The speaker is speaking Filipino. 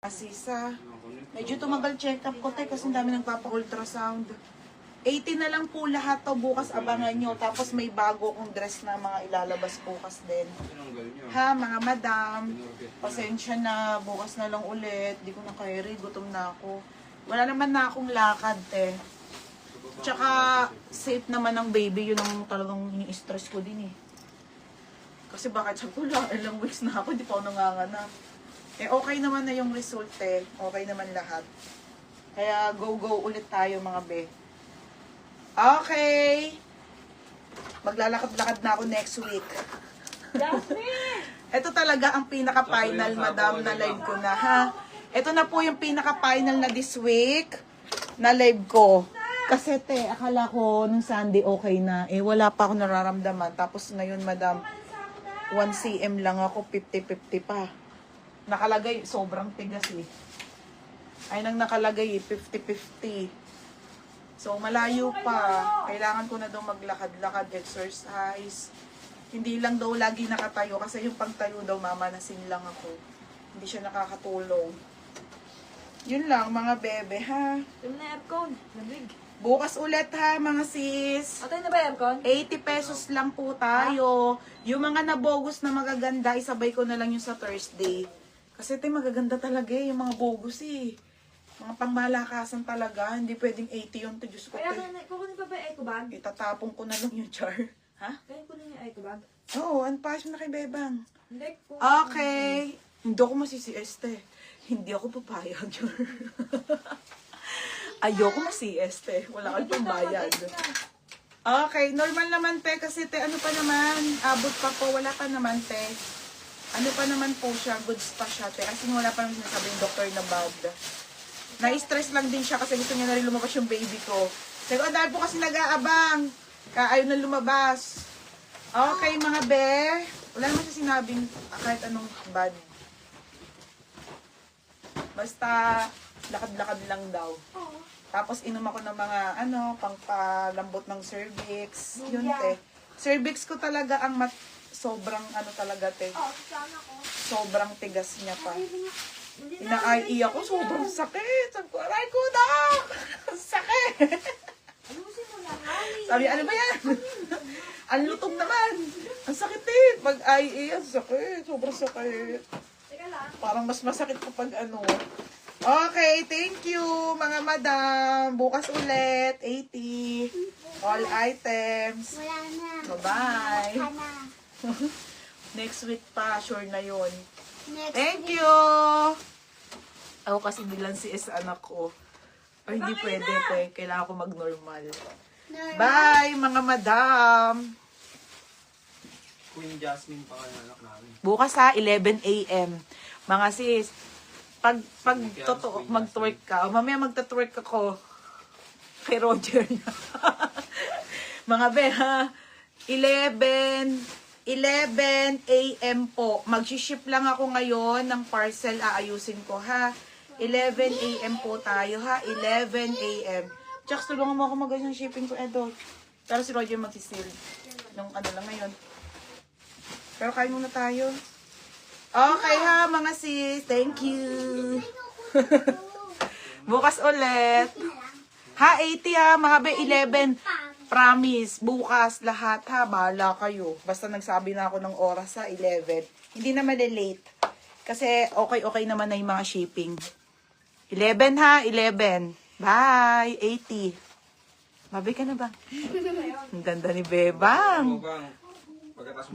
Asisa. Medyo tumagal check-up ko kasi ang dami nagpapa-ultrasound. 80 na lang po lahat to. Bukas abangan nyo. Tapos may bago kong dress na mga ilalabas bukas din. Ha, mga madam. Pasensya na. Bukas na lang ulit. Di ko na carry. Gutom na ako. Wala naman na akong lakad Tsaka safe naman ang baby. Yun ang talagang ini-stress ko din Kasi bakit sabi ko lang, ilang weeks na ako, di pa ako nanganganak. Okay naman na yung result Okay naman lahat. Kaya go ulit tayo mga be. Okay. Maglalakad-lakad na ako next week. Ito talaga ang pinaka-final, madam, na live ko na, ha? Ito na po yung pinaka-final na this week na live ko. Kasi akala ko nung Sunday okay na. Wala pa ako nararamdaman. Tapos ngayon, madam, 1 cm lang ako, 50-50 pa. Nakalagay, sobrang tigas Ay nang nakalagay 50-50. So malayo pa. Kailangan ko na daw maglakad-lakad, exercise. Hindi lang daw lagi nakatayo kasi yung pagtayo daw mamanasin lang ako. Hindi siya nakakatulong. Yun lang mga bebe ha. Yung na aircon, lamig. Bukas ulit ha mga sis. Atay na ba aircon? 80 pesos lang po tayo. Yung mga nabogus na magaganda, isabay ko na lang yung sa Thursday. Kasi magaganda talaga yung mga bogus Mga pangmalakasan talaga. Hindi pwedeng 80 yung Diyos ko. Kaya kukunin pa ba yung eco bag? Itatapon ko na lang yung char. Ha? Kaya kunin yung eco bag? Oo, unpass mo na kay Bebang. Hindi ko. Okay. Hindi ako masisieste. Hindi ako papayag. Ayoko masieste. Wala kang pambayad. Okay, normal naman kasi ano pa naman, abot pa po, wala pa naman Ano pa naman po siya, goods pa siya kasi wala pa naman sinasabi yung doktor na bad. Na-stress lang din siya kasi gusto niya na rin lumabas yung baby ko. Sabi ko, dahil po kasi nag-aabang, ayaw na lumabas. Okay mga be, wala naman siya sinabing kahit anong bad. Basta lakad-lakad lang daw. Tapos inom ako ng mga pangpalambot ng cervix. Yun Cervix ko talaga ang sobrang talaga sobrang tigas niya pa. Ina-IE ako, sobrang sakit. Sabi ko, aray ko na! Sakit! Sabi, ano ba yan? Ang lutong naman. Ang sakit Pag-IE, ang sakit. Sobrang sakit. Parang mas masakit kapag Okay, thank you mga madam. Bukas ulit, 80. All items. Wala na. Bye-bye. Wala na. Next week pa, sure na yun. Next Thank you! Ako kasi bilang CS anak ko. Ay, hindi pwede Kailangan ko mag-normal. Bye, mga madam! Queen Jasmine pa kayo anak namin. Bukas 11 a.m. Mga sis, pag totoo, mag-twerk ka, mamaya magta-twerk ako kay Roger na. Mga be, 11 a.m. po. Mag-ship lang ako ngayon ng parcel. Aayusin ko, ha? 11 a.m. po tayo, ha? 11 a.m. Tsaka tulungan mo ako mag-ayos ng shipping ko, Edo. Pero si Roger mag-seal. Nung lang ngayon. Pero kain muna tayo. Okay, ha, mga sis. Thank you. Bukas ulit. Ha, 80 ha. Mga be, 11. Promise, bukas lahat ha, bahala kayo. Basta nagsabi na ako ng oras sa 11. Hindi na malilate. Kasi okay naman na yung mga shipping. 11 ha, 11. Bye, 80. Mabay ka na ba? Ang ganda ni Bebang. Pagkatas